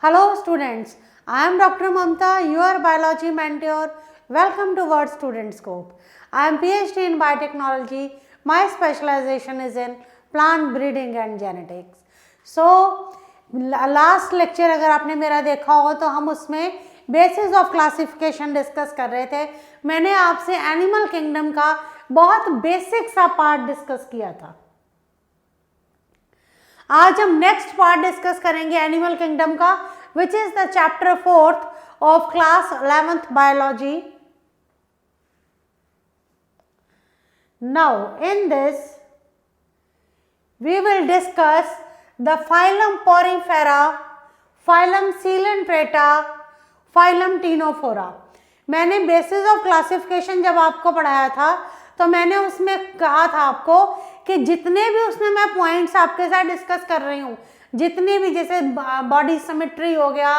Hello students, I am Dr. Mamta, your biology mentor. Welcome to Word Student Scope. I am PhD in biotechnology. My specialization is in plant breeding and genetics. So, last lecture अगर आपने मेरा देखा हो तो हम उसमें basis of classification discuss कर रहे थे. मैंने आपसे एनिमल किंगडम का बहुत बेसिक सा पार्ट डिस्कस किया था. आज हम नेक्स्ट पार्ट डिस्कस करेंगे एनिमल किंगडम का, which is the chapter 4th of class 11th biology. Now in this we will discuss the phylum Porifera, phylum Coelenterata, phylum Ctenophora. मैंने बेसिस ऑफ क्लासिफिकेशन जब आपको पढ़ाया था तो मैंने उसमें कहा था आपको कि जितने भी उसमें मैं पॉइंट्स आपके साथ डिस्कस कर रही हूँ, जितने भी जैसे बॉडी सिमेट्री हो गया,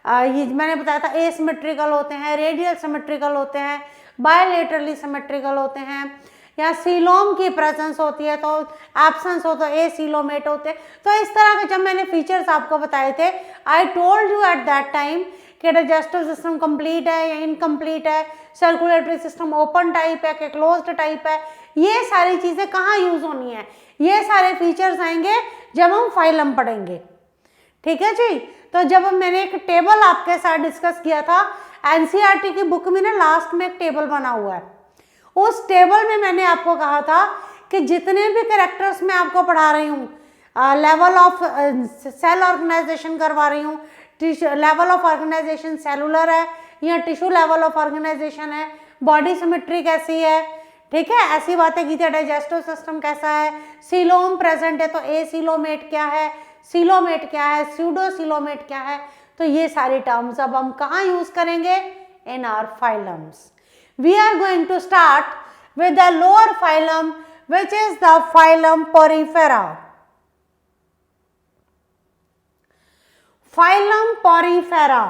ये मैंने बताया था एसिमेट्रिकल होते हैं, रेडियल सिमेट्रिकल होते हैं, बायलेटरली सिमेट्रिकल होते हैं, या सीलोम की प्रेजेंस होती है तो एब्सेंस हो तो एसीलोमेट होते हैं. तो इस तरह के जब मैंने फीचर्स आपको बताए थे, I told you at that time कि डाइजेस्टिव सिस्टम कंप्लीट है या इनकम्प्लीट है, सर्कुलेटरी सिस्टम ओपन टाइप है कि क्लोज्ड टाइप है. ये सारी चीज़ें कहाँ यूज़ होनी है, ये सारे फीचर्स आएंगे जब हम फाइलम पढ़ेंगे. ठीक है जी. तो जब मैंने एक टेबल आपके साथ डिस्कस किया था, एनसीईआरटी की बुक में ना लास्ट में एक टेबल बना हुआ है. उस टेबल में मैंने आपको कहा था कि जितने भी कैरेक्टर्स मैं आपको पढ़ा रही हूँ, लेवल ऑफ सेल ऑर्गेनाइजेशन करवा रही हूँ, लेवल ऑफ ऑर्गेनाइजेशन सेलुलर है या टिश्यू लेवल ऑफ ऑर्गेनाइजेशन है, बॉडी सिमेट्री कैसी है, ठीक है, ऐसी बातें की थी. डाइजेस्टिव सिस्टम कैसा है, सीलोम प्रेजेंट है तो एसीलोमेट क्या है, सीलोमेट क्या है, स्यूडोसीलोमेट क्या है. तो ये सारी टर्म्स अब हम कहाँ यूज करेंगे, in our phylums. We are going to start with the lower phylum which is the phylum Porifera. Phylum Porifera.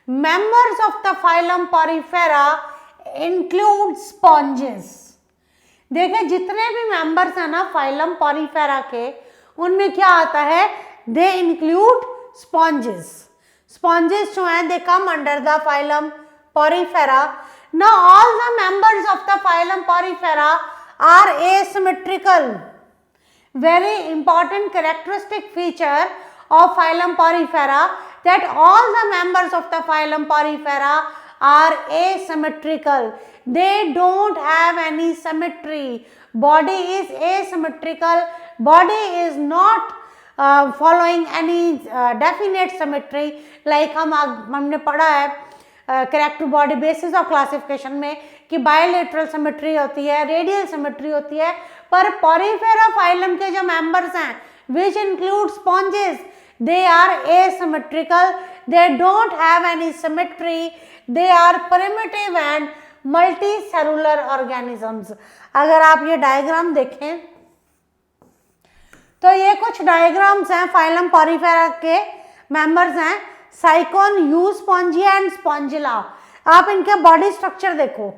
Members of the phylum Porifera include sponges. देखिए जितने भी मेंबर्स हैं ना फाइलम पोरीफेरा के, उनमें क्या आता है, दे इंक्लूड स्पॉन्जेस. स्पॉन्जेस जो हैं they come under the phylum Porifera. Now all the members of the phylum Porifera are asymmetrical. Very important characteristic feature of phylum Porifera that all the members of the phylum Porifera are asymmetrical. They don't have any symmetry. Body is asymmetrical. Body is not following any definite symmetry. Like हमने पढ़ा है correct body basis of classification में कि bilateral symmetry होती है, radial symmetry होती है, पर पोरीफेरा फाइलम के जो मेंबर्स हैं which include sponges, they are asymmetrical. They don't have any symmetry. They are primitive and multicellular organisms. अगर आप ये डायग्राम देखें तो ये कुछ डायग्राम्स हैं फाइलम पोरीफेरा के मेंबर्स हैं, Sycon, Euspongia and Spongilla. आप इनके बॉडी स्ट्रक्चर देखो.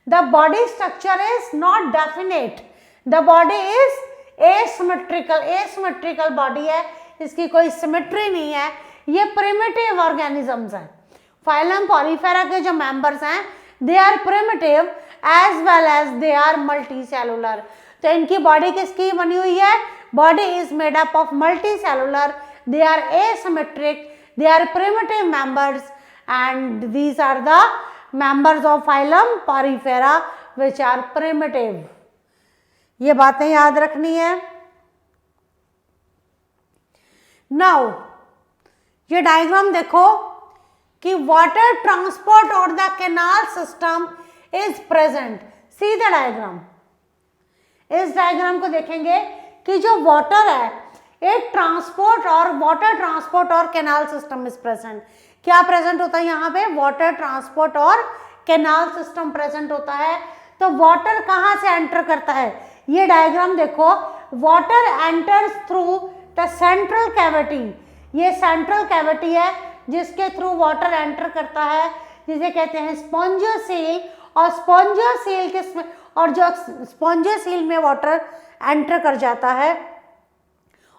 The body structure is not definite. The body is asymmetrical. Asymmetrical body है, इसकी कोई सिमेट्री नहीं है. ये प्रिमिटिव ऑर्गेनिजम्स हैं. फाइलम पोरीफेरा के जो मेंबर्स हैं they are primitive as well as they are multicellular. तो इनकी बॉडी किसकी बनी हुई है, body is made up of multi cellular. They are asymmetric, they are primitive members and these are the members of phylum Porifera which are primitive. ये बातें याद रखनी है. नाउ ये डायग्राम देखो कि वाटर ट्रांसपोर्ट और the canal system is present. See the diagram. इस डायग्राम को देखेंगे कि जो वाटर है, एक ट्रांसपोर्ट और वाटर ट्रांसपोर्ट और कैनाल सिस्टम इज प्रेजेंट. क्या प्रेजेंट होता है यहाँ पे, वाटर ट्रांसपोर्ट और कैनाल सिस्टम प्रेजेंट होता है. तो वाटर कहाँ से एंटर करता है, ये डायग्राम देखो. Water enters through the central cavity. ये सेंट्रल कैविटी है जिसके थ्रू वाटर एंटर करता है, जिसे कहते हैं स्पॉन्जियोसील. और स्पॉन्जियोसील के और जो स्पॉन्जियोसील में वाटर एंटर कर जाता है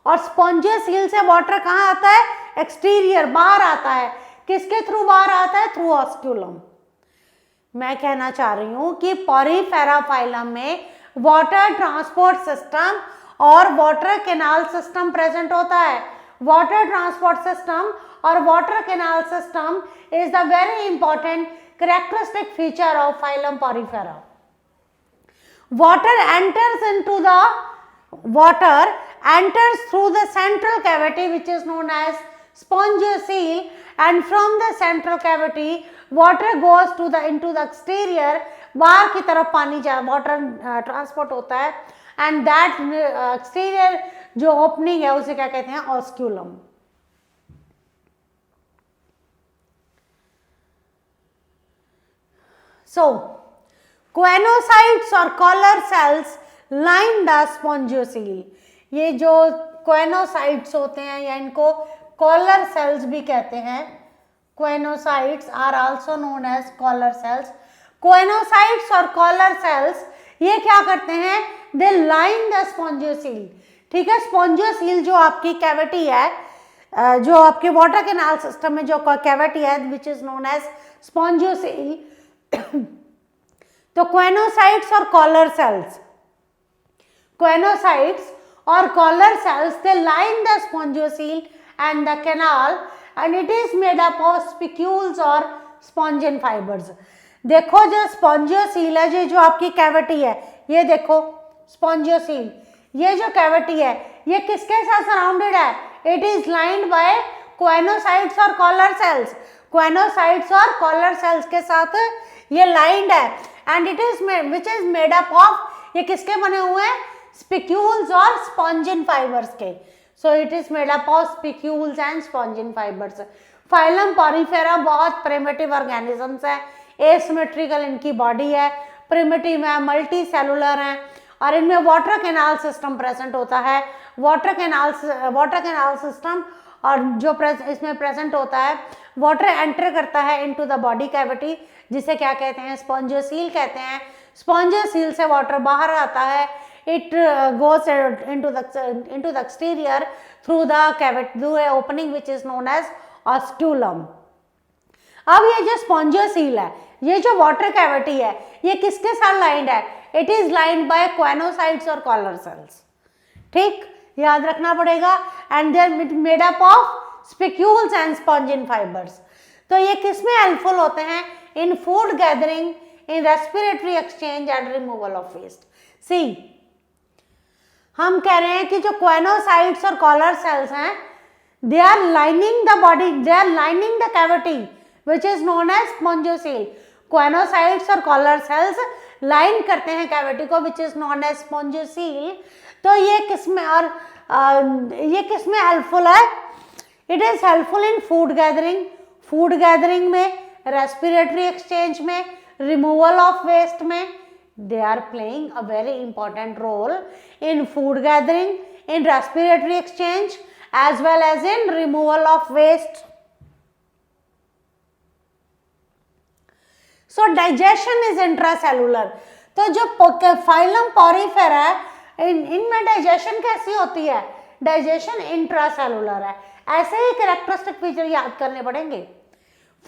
और स्पॉन्जियस सील से वाटर कहाँ आता है? एक्सटीरियर, बाहर आता है। किसके थ्रू बाहर आता है? Through osculum. मैं कहना चाह रही हूं कि पॉरीफेरा फाइलम में वाटर ट्रांसपोर्ट सिस्टम और वाटर कैनाल सिस्टम प्रेजेंट होता है। वाटर ट्रांसपोर्ट सिस्टम और water canal system is the very important characteristic feature of phylum Porifera. Water enters through the central cavity, which is known as spongiocele, and from the central cavity water goes to the into the exterior. बाहर की तरफ पानी water transport होता है, and that exterior जो opening है उसे क्या कहते हैं? ऑस्क्यूलम. So क्वेनोसाइट्स और collar cells line the spongocoel. ये जो क्वेनोसाइट्स होते हैं या इनको कॉलर सेल्स भी कहते हैं, choanocytes are also known as collar cells. Choanocytes और कॉलर सेल्स ये क्या करते हैं? They line the spongocoel. ठीक है, स्पॉन्जियोसील जो आपकी कैविटी है, जो आपके वाटर कैनाल सिस्टम में जो कैविटी है which is known as spongocoel. तो क्वेनोसाइट्स और कॉलर सेल्स, क्वेनोसाइट्स और collar cells they line the spongocoel and the canal and it is made up of spicules और स्पॉन्जिन फाइबर्स. देखो जो spongocoel है, जो आपकी कैविटी है, ये देखो स्पॉन्जियोसील, ये जो कैविटी है ये किसके साथ सराउंडेड है? It is lined by choanocytes और कॉलर सेल्स. क्वेनोसाइट्स और कॉलर सेल्स के साथ ये लाइंड है, and it is which is made up of, ये किसके बने हुए हैं? स्पिक्यूल्स और स्पॉन्जिन फाइबर्स के. So it is made up of spicules and spongin fibres. Phylum Porifera बहुत प्रिमिटिव ऑर्गेनिजम्स है, एसिमेट्रिकल इनकी बॉडी है, प्रिमिटिव है, मल्टी सेलुलर हैं, और इनमें वाटर कैनाल सिस्टम प्रेजेंट होता है. वाटर कैनाल सिस्टम और जो इसमें प्रेजेंट होता है, वाटर एंटर करता है इनटू द बॉडी कैविटी, जिसे क्या कहते हैं? स्पॉन्जियोसील कहते हैं. स्पॉन्जियोसील से वाटर बाहर आता है, it goes into the exterior through the cavity, through a opening which is known as osculum. अब ये जो स्पॉन्जियोसील है, ये जो वाटर कैविटी है, ये किसके साथ लाइंड है? It is lined by choanocytes और कॉलर सेल्स. ठीक, याद रखना पड़ेगा. And they are made up of spicules and spongin fibres. तो ये किसमें हेल्पफुल होते हैं? In food gathering, in respiratory exchange and removal of waste. See, हम कह रहे हैं कि जो क्वेनोसाइट्स और कॉलर सेल्स हैं, they are lining the body, they are lining the cavity which is known as spongocoel. Choanocytes और कॉलर सेल्स लाइन करते हैं कैविटी को which is known as spongocoel. तो ये किसमें और ये किसमें हेल्पफुल है? It is helpful in food gathering, food gathering में, रेस्पिरेटरी एक्सचेंज में, रिमूवल ऑफ वेस्ट में. They are playing a very important role in food gathering, in respiratory exchange as well as in removal of waste. So digestion is intracellular. तो जो phylum Porifera है, इनमें digestion कैसी होती है? Digestion intracellular है. ऐसे ही कैरेक्टरिस्टिक फीचर याद करने पड़ेंगे.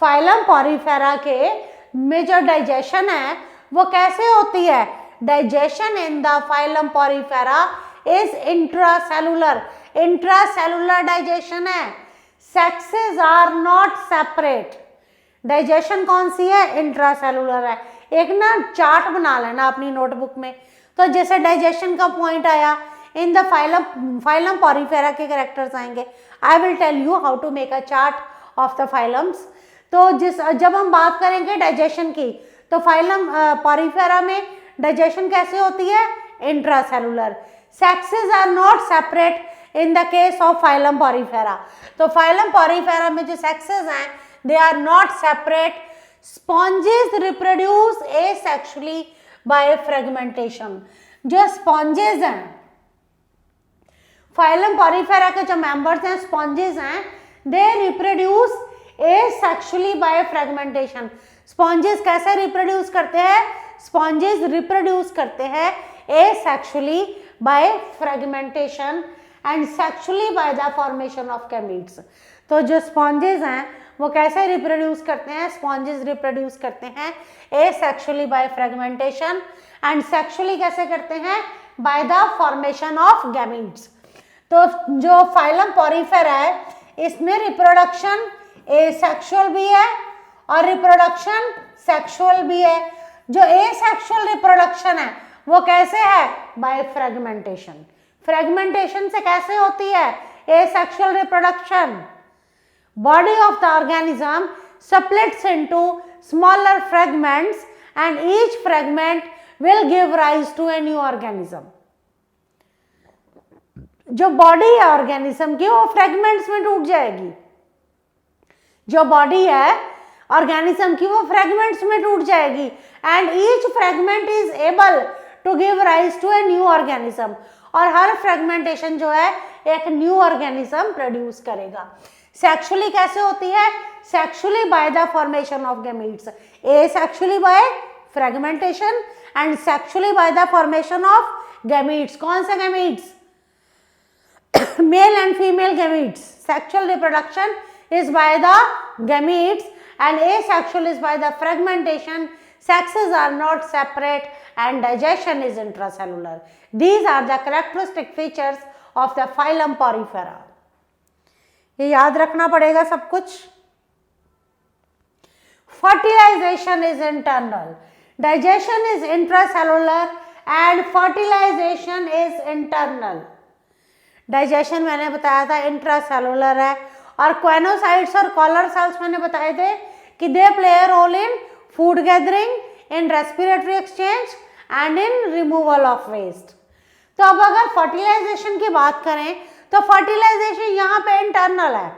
फाइलम पॉरीफेरा के में जो डाइजेशन है वो कैसे होती है? Digestion in the phylum Porifera is intracellular. Intracellular digestion है. Sexes are not separate. Digestion कौन सी है? इंट्रासेलुलर है. एक ना चार्ट बना लेना अपनी नोटबुक में. तो जैसे डाइजेशन का पॉइंट आया, इन द फाइलम पॉरीफेरा के कैरेक्टर्स आएंगे. I will tell you how to make a chart of the phylums. तो जब हम बात करेंगे डाइजेशन की, तो फाइलम पॉरीफेरा में डाइजेशन कैसे होती है? Intracellular. Sexes are not separate in the case of phylum Porifera. तो फाइलम पॉरीफेरा में जो सेक्सेस हैं, they are not separate. Sponges reproduce asexually by fragmentation. जो स्पॉन्जेस हैं, फाइलम पॉरीफेरा के जो मेंबर्स हैं, स्पॉन्जेस हैं, they reproduce asexually by fragmentation. Sponges कैसे रिप्रोड्यूस करते हैं? स्पॉन्जेस रिप्रोड्यूस करते हैं asexually by fragmentation, and sexually by the formation of gametes. तो जो स्पॉन्जेस हैं वो कैसे रिप्रोड्यूस करते हैं? स्पॉन्जेस रिप्रोड्यूस करते हैं asexually by fragmentation and sexually कैसे करते हैं? Bye the formation of gametes. तो जो फाइलम पोरिफेरा है इसमें रिप्रोडक्शन एसेक्सुअल भी है और रिप्रोडक्शन सेक्सुअल भी है। जो एसेक्सुअल रिप्रोडक्शन है वो कैसे है? By fragmentation. फ्रेगमेंटेशन से कैसे होती है asexual reproduction? Body of the organism splits into smaller fragments and each fragment will give rise to a new organism. जो बॉडी है ऑर्गेनिज्म की वो फ्रेगमेंट्स में टूट जाएगी। जो बॉडी है ऑर्गेनिज्म की वो फ्रेगमेंट्स में टूट जाएगी and each fragment is able to give rise to a new organism. और हर फ्रेगमेंटेशन जो है एक न्यू ऑर्गेनिज्म प्रोड्यूस करेगा। सेक्सुअली कैसे होती है? Sexually by the formation of gametes. Asexually by fragmentation and sexually by the formation of gametes. कौन से gametes? Male and female gametes. Sexual reproduction is by the gametes and asexual is by the fragmentation. Sexes are not separate and digestion is intracellular. These are the characteristic features of the phylum Porifera. ये याद रखना पड़ेगा सब कुछ। Fertilization is internal, digestion is intracellular and fertilization is internal. Digestion मैंने बताया था intracellular है और क्वेनोसाइट्स और कॉलर सेल्स मैंने बताए थे कि they play a role in food gathering, in respiratory exchange and in removal of waste. तो अब अगर फर्टिलाइजेशन की बात करें तो फर्टिलाइजेशन यहाँ पे इंटरनल है,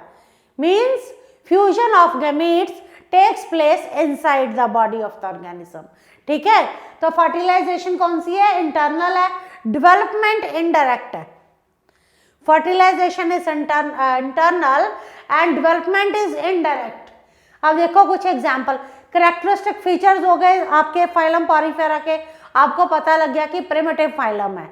means fusion of gametes takes place inside the body of the organism. ठीक है, तो फर्टिलाइजेशन कौन सी है? इंटरनल है। डेवलपमेंट इनडायरेक्ट है। Fertilisation is internal and development is indirect. अब देखो कुछ एग्जांपल, कैरेक्टरिस्टिक फीचर्स हो गए आपके फाइलम पोरिफेरा के, आपको पता लग गया कि प्रिमिटिव फाइलम है।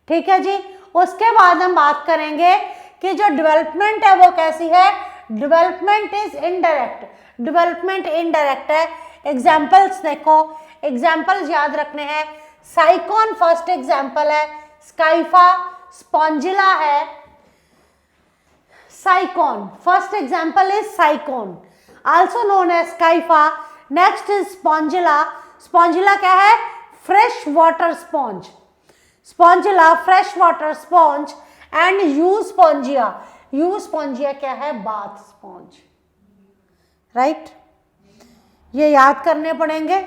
ठीक है जी, उसके बाद हम बात करेंगे कि जो डेवलपमेंट है वो कैसी है? Development is indirect. Development indirect है। एग्जाम्पल्स देखो, एग्जाम्पल्स याद रखने हैं। साइकोन फर्स्ट एग्जाम्पल है, स्काइफा, स्पॉन्जिला है। Sycon first example is Sycon, also known as Scypha. Next is Spongilla. Spongilla क्या है? Fresh water sponge. Spongilla fresh water sponge and Euspongia. Euspongia क्या है? Bath sponge. राइट, ये याद करने पड़ेंगे।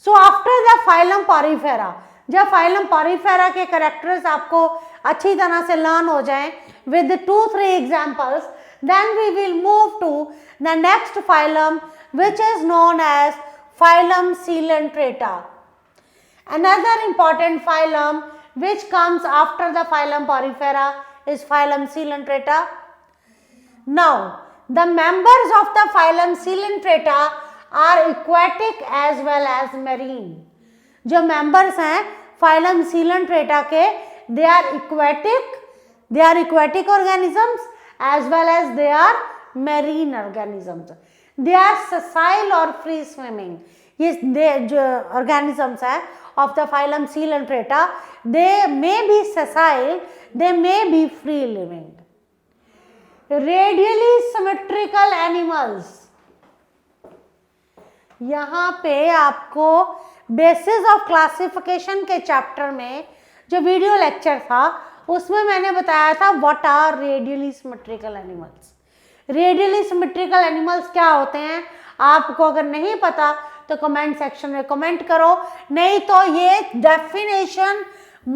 So after the phylum Porifera, जब phylum Porifera के कैरेक्टर्स आपको अच्छी तरह से लर्न हो जाएं with 2-3 examples, then we will move to the next phylum which is known as phylum Coelenterata. Another important phylum which comes after the phylum Porifera is phylum Coelenterata. Now, the members of the phylum Coelenterata are aquatic as well as marine. जो members हैं phylum Coelenterata के, they are aquatic organisms as well as they are marine organisms. They are sessile or free swimming. ये जो organisms है of the phylum Coelenterata, they may be sessile, they may be free living. Radially symmetrical animals, यहाँ पे आपको basis of classification के chapter में जो video lecture था उसमें मैंने बताया था what are radially symmetrical animals. Radially symmetrical animals क्या होते हैं? आपको अगर नहीं पता तो कमेंट सेक्शन में कमेंट करो, नहीं तो ये definition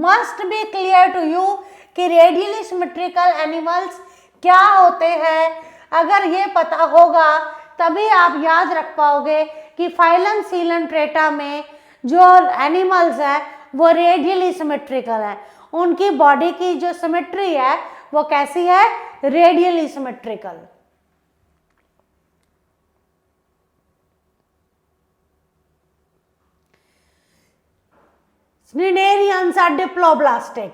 must be clear to you कि रेडियली सिमेट्रिकल एनिमल्स क्या होते हैं। अगर ये पता होगा तभी आप याद रख पाओगे कि फाइलम Coelenterata में जो एनिमल्स है वो रेडियली सिमेट्रिकल है, उनकी बॉडी की जो सिमेट्री है वो कैसी है? Radially symmetrical. Cnidarians are diploblastic.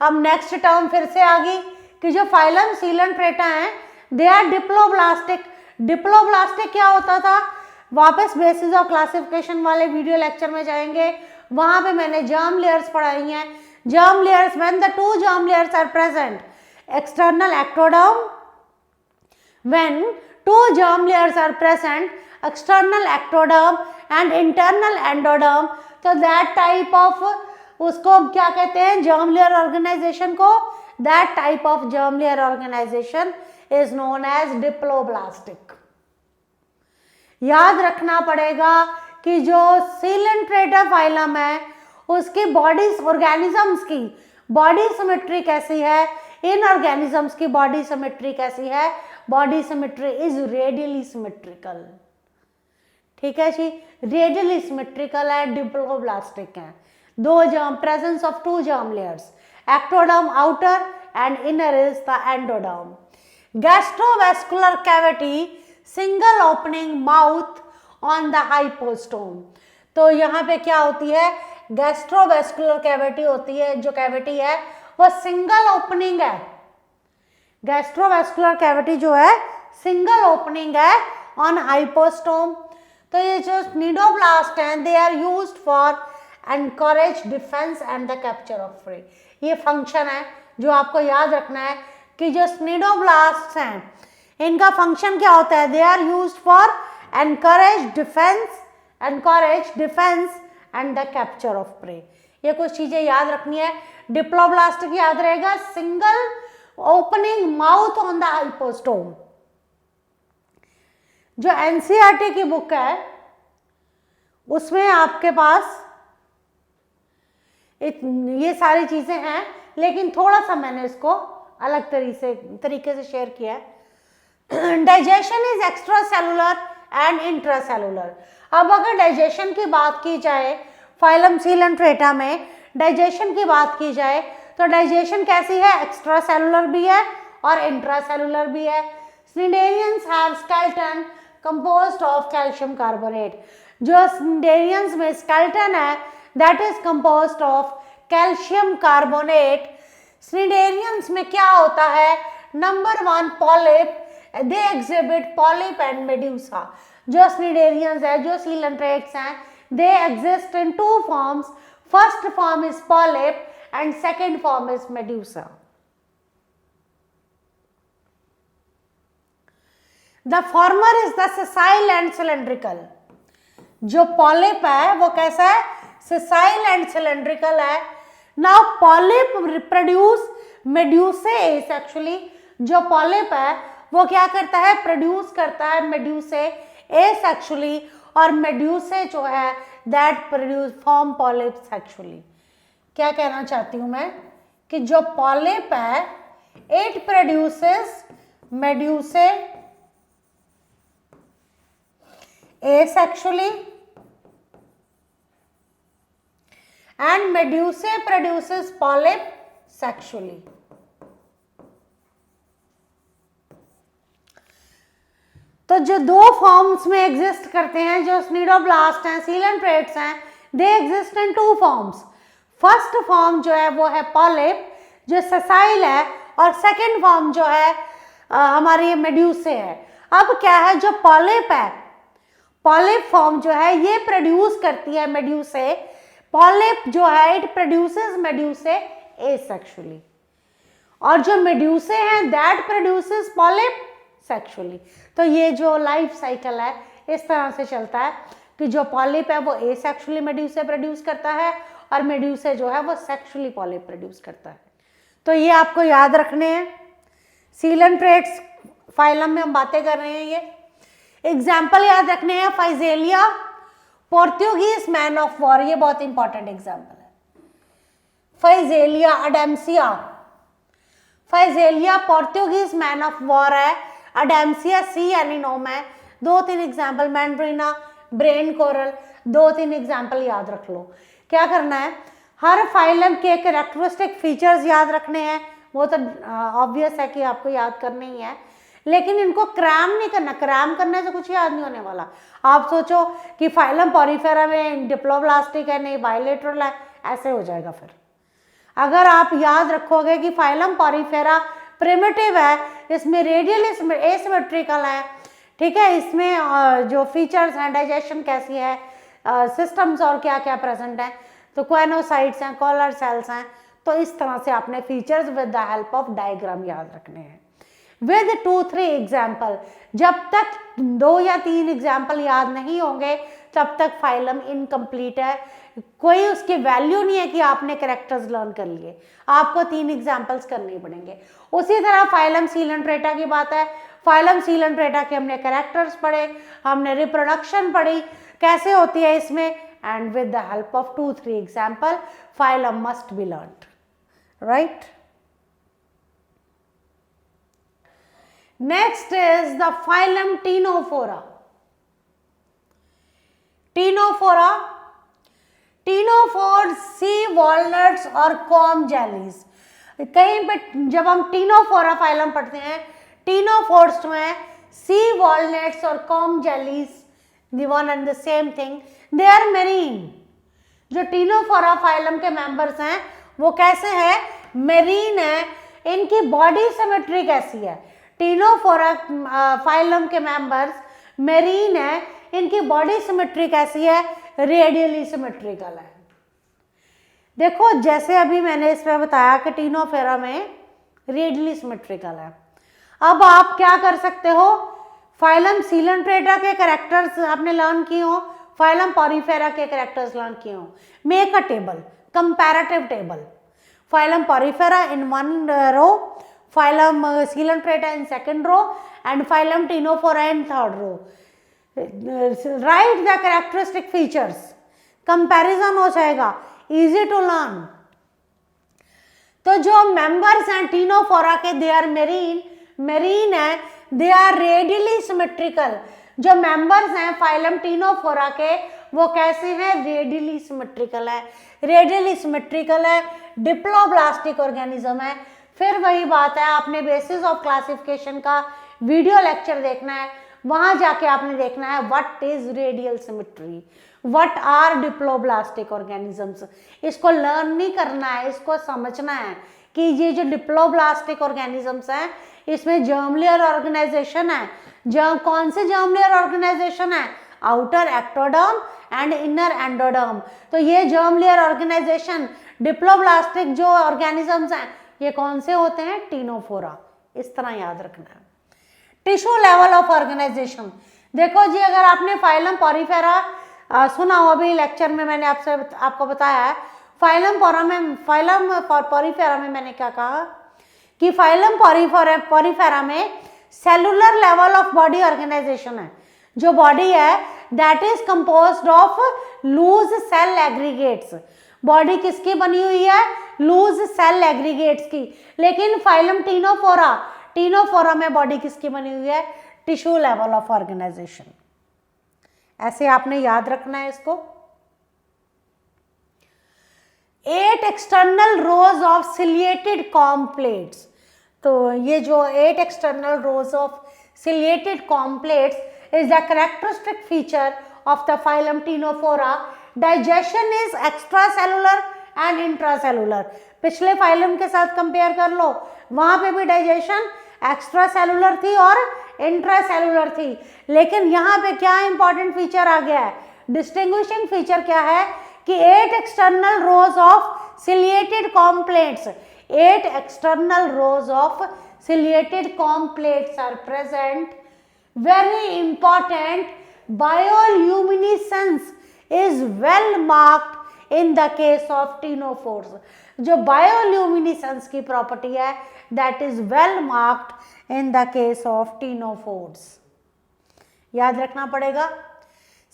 अब नेक्स्ट टर्म फिर से आ गई कि जो फाइलम सीलेंट्रेटा हैं दे आर डिप्लोब्लास्टिक। डिप्लोब्लास्टिक क्या होता था, वापस बेसिस ऑफ क्लासिफिकेशन वाले वीडियो लेक्चर में जाएंगे, वहां पे मैंने जर्म लेयर्स पढ़ाई हैं। Germ layers, when the two germ layers are present, external ectoderm, when two germ layers are present, external ectoderm and internal endoderm, तो that type of, उसको क्या कहते हैं, germ layer organization को, that type of germ layer organization is known as diploblastic। याद रखना पड़ेगा कि जो सीलेंट्रेटा फाइलम है उसकी बॉडी, ऑर्गेनिजम्स की बॉडी सिमेट्री कैसी है, इन ऑर्गेनिजम्स की बॉडी सिमेट्री कैसी है, body symmetry is radially symmetrical. ठीक है जी, रेडियली सिमेट्रिकल है, डिप्लोब्लास्टिक है। दो germ, presence of two germ layers, ectoderm outer and inner is the endoderm. Gastrovascular cavity, single opening mouth on the hypostome. तो यहाँ पे क्या होती है, गैस्ट्रोवेस्कुलर कैविटी होती है, जो कैविटी है वो सिंगल ओपनिंग है। गैस्ट्रोवेस्कुलर कैविटी जो है सिंगल ओपनिंग है ऑन हाइपोस्टोम। तो ये जो स्निडोब्लास्ट हैं they are used for anchorage defence and the capture of prey. ये फंक्शन है जो आपको याद रखना है कि जो स्निडोब्लास्ट हैं इनका फंक्शन क्या होता है, they are used for anchorage defence and the capture of prey. ये कुछ चीजें याद रखनी है। डिप्लोब्लास्टिक याद रहेगा, single opening mouth on the hypostome. जो एनसीईआरटी की बुक है उसमें आपके पास ये सारी चीजें हैं, लेकिन थोड़ा सा मैंने इसको अलग तरीके से शेयर किया है। Digestion is extra cellular and intra cellular. अब अगर डाइजेशन की बात की जाए, फाइलम सीलेंट्रेटा में डाइजेशन की बात की जाए तो डाइजेशन कैसी है, एक्स्ट्रा सेलुलर भी है और इंट्रा सेलुलर भी है। Cnidarians have skeleton composed of calcium carbonate. जो स्निडेरियंस में स्केलेटन है that is composed of calcium carbonate. Cnidarians में क्या होता है, number 1 polyp, they exhibit polyp and medusa. जो स्निडेरियंस है, जो सीलेंट्रेट्स हैं, they exist in 2 forms. First form is polyp and second form is medusa. The former is the sessile and cylindrical. जो polyp है वो कैसा है, sessile and cylindrical है। Now polyp reproduce medusae asexually। जो polyp है वो क्या करता है, प्रोड्यूस करता है medusae asexually, और medusae जो है that produce form polyp sexually। क्या कहना चाहती हूं मैं कि जो पॉलिप है it produces medusae asexually and medusae produces polyp sexually. तो जो 2 फॉर्म्स में एग्जिस्ट करते हैं, जो स्निडोब्लास्ट हैं, सीलेंट्रेट्स हैं, they exist in 2 forms. First form जो है वो है पॉलिप जो ससाइल है, और सेकंड फॉर्म जो है हमारी मेड्यूसे है। अब क्या है, जो पॉलिप है, पॉलिप फॉर्म जो है ये प्रोड्यूस करती है मेड्यूसे। पॉलिप जो है इट प्रोड्यूसेस मेड्यूसे एसेक्सुअली, और जो मेड्यूसे हैं दैट प्रोड्यूसेस पॉलिप सेक्सुअली। तो ये जो लाइफ साइकिल है इस तरह से चलता है कि जो पॉलिप है वो एसेक्सुअली मेड्यूसे प्रोड्यूस करता है, और मेड्यूसे जो है वो सेक्सुअली पॉलिप प्रोड्यूस करता है। तो ये आपको याद रखने हैं। सीलेंट्रेट्स फाइलम में हम बातें कर रहे हैं, ये एग्जाम्पल याद रखने हैं। Physalia Portuguese man of war, ये बहुत इंपॉर्टेंट एग्जाम्पल है। Physalia Adamsia, Physalia Portuguese man of war है, अडेम्सिया सी एनिनोम है। 2-3 example, Meandrina, brain coral, 2-3 example याद रख लो। क्या करना है, हर फाइलम के कैरेक्टरिस्टिक फीचर्स याद रखने हैं, वो तो ऑब्वियस है कि आपको याद करने ही है, लेकिन इनको क्रैम नहीं करना। क्रैम करने से कुछ याद नहीं होने वाला। आप सोचो कि फाइलम पॉरीफेरा में डिप्लोब्लास्टिक है, नहीं बायलेटरल है, ऐसे हो जाएगा फिर। अगर आप याद रखोगे कि फाइलम पॉरीफेरा प्रिमिटिव है, इसमें रेडियल एसिमेट्रिकल है, ठीक है, इसमें जो फीचर्स हैं, डाइजेशन कैसी है, सिस्टम्स और क्या क्या प्रेजेंट हैं, तो क्वेनोसाइट्स हैं, कॉलर सेल्स हैं, तो इस तरह से आपने features with the help of diagram याद रखने हैं विद 2-3 एग्जाम्पल। जब तक 2 या 3 एग्जाम्पल याद नहीं होंगे तब तक फाइलम इनकम्प्लीट है, कोई उसकी वैल्यू नहीं है कि आपने कैरेक्टर्स लर्न कर लिए, आपको 3 एग्जाम्पल्स करने पड़ेंगे। उसी तरह फाइलम सीलेंट्रेटा की बात है, फाइलम सीलेंट्रेटा के हमने कैरेक्टर्स पढ़े, हमने रिप्रोडक्शन पढ़ी कैसे होती है इसमें, and with the help of 2-3 example phylum must be learned, right. Next is the phylum Ctenophora. Ctenophores, sea walnuts और comb jellies। कहीं पे जब हम Ctenophora फाइलम पढ़ते हैं, Ctenophores में sea walnuts और comb jellies, the one and the same thing, they are marine। जो Ctenophora फाइलम के मेंबर्स हैं वो कैसे हैं, मेरीन है, इनकी बॉडी सिमेट्री कैसी है, टीनोफोरा फाइलम के मेंबर्स मेरीन है, इनकी बॉडी सिमेट्री कैसी है, रेडियली सिमेट्रिकल है। देखो जैसे अभी मैंने इसमें बताया कि टीनोफोरा में रेडियली सिमेट्रिकल है। अब आप क्या कर सकते हो, फाइलम सीलेंट्रेटा के कैरेक्टर्स आपने लर्न किए हो, फाइलम पॉरीफेरा के कैरेक्टर्स लर्न किए हो, make a table, comparative table, phylum Porifera in 1 row, phylum Coelenterata in 2nd row and phylum Ctenophora in 3rd row. Write the characteristic features, comparison हो जाएगा, easy to learn। तो जो members हैं Ctenophora के, they are marine है, they are radially symmetrical। जो members हैं phylum Ctenophora के वो कैसे हैं, रेडियली सिमेट्रिकल है, रेडियली सिमेट्रिकल है, डिप्लोब्लास्टिक ऑर्गेनिज्म है। फिर वही बात है, आपने बेसिस ऑफ क्लासिफिकेशन का वीडियो लेक्चर देखना है, वहां जाके आपने देखना है what is radial symmetry, what are diploblastic organisms. इसको लर्न नहीं करना है, इसको समझना है कि ये जो डिप्लोब्लास्टिक ऑर्गेनिजम्स हैं इसमें जर्म लेयर ऑर्गेनाइजेशन है। कौन से जर्म लेयर ऑर्गेनाइजेशन है, outer ectoderm and inner endoderm. तो ये जर्म लेयर ऑर्गेनाइजेशन डिप्लोब्लास्टिक जो ऑर्गेनिजम्स हैं ये कौन से होते हैं, टीनोफोरा। इस तरह याद रखना है। टिश्यू लेवल ऑफ ऑर्गेनाइजेशन, देखो जी अगर आपने फाइलम पॉरीफेरा सुना हो, अभी लेक्चर में मैंने आपको बताया है, फाइलम पॉरीफेरा में मैंने क्या कहा कि फाइलम पॉरीफेरा में cellular level of body organisation है। जो बॉडी है that is composed of loose cell aggregates. Body किसकी बनी हुई है, लूज सेल एग्रीगेट्स की। लेकिन फाइलम टीनोफोरा में बॉडी किसकी बनी हुई है, टिश्यू लेवल ऑफ ऑर्गेनाइजेशन। ऐसे आपने याद रखना है इसको। 8 external rows of ciliated comb plates. तो ये जो 8 external rows of ciliated comb plates is the characteristic feature of the phylum Ctenophora. Digestion is extra cellular and intracellular. पिछले फाइलम के साथ कंपेयर कर लो, वहां पे भी डाइजेशन एक्स्ट्रा सेलुलर थी और इंट्रासेलुलर थी। लेकिन यहाँ पे क्या इंपॉर्टेंट फीचर आ गया है, डिस्टिंग्विशिंग फीचर क्या है कि 8 external rows of ciliated comb plates, 8 external rows of ciliated comb plates are present. Very important, bioluminescence is well marked in the case of ctenophores। जो बायोल्यूमिनेसेंस की प्रॉपर्टी है that is well marked in the case of ctenophores। याद रखना पड़ेगा।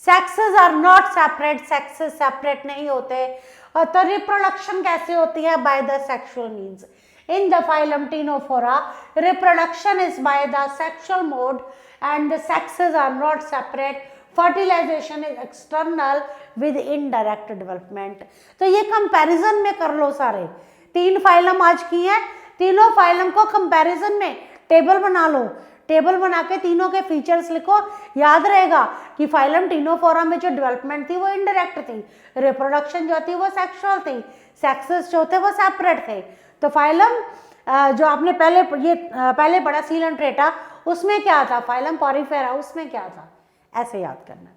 sexes are not separate, sexes separate नहीं होते। और तो रिप्रोडक्शन कैसे होती है, by the sexual means। in the phylum Ctenophora reproduction is by the sexual mode and the sexes are not separate। Fertilisation is external with indirect development. तो ये comparison में कर लो, सारे 3 फाइलम आज की हैं, तीनों फाइलम को कंपैरिजन में टेबल बना लो, टेबल बना के तीनों के फीचर्स लिखो। याद रहेगा कि फाइलम टीनोफोरा में जो डेवलपमेंट थी वो इनडायरेक्ट थी, रिप्रोडक्शन जो थी वो सेक्सुअल थी, सेक्सेस जो थे वो सेपरेट थे। तो फाइलम जो आपने पहले पढ़ा सीलेंट्रेटा, उसमें क्या था, फाइलम पॉरीफेरा उसमें क्या था, ऐसे याद करना है।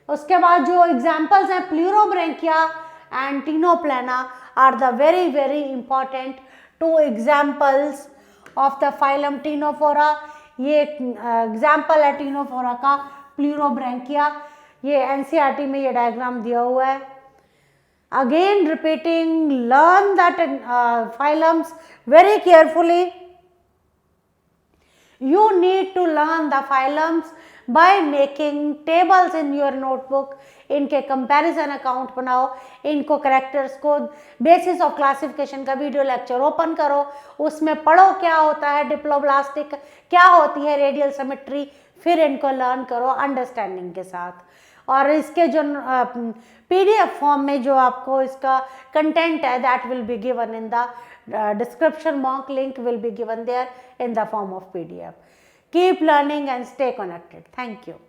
उसके बाद जो एग्जाम्पल्स हैं, Pleurobrachia and Ctenoplana are the very very important 2 examples of the phylum Ctenophora. ये एग्जाम्पल है टीनोफोरा का, प्लूरोब्रैंकिया। ये एनसीईआरटी में ये डायग्राम दिया हुआ है। Again repeating, learn that phylums very carefully. You need to learn the phylums by making tables in your notebook. इनके कंपैरिजन अकाउंट बनाओ, इनको करेक्टर्स को, बेसिस ऑफ क्लासिफिकेशन का वीडियो लेक्चर ओपन करो, उसमें पढ़ो क्या होता है डिप्लोब्लास्टिक, क्या होती है रेडियल सिमेट्री, फिर इनको लर्न करो अंडरस्टैंडिंग के साथ। और इसके जो पीडीएफ फॉर्म में जो आपको इसका कंटेंट है that will be given in the description, mock link will be given there in the form of PDF. Keep learning and stay connected. Thank you.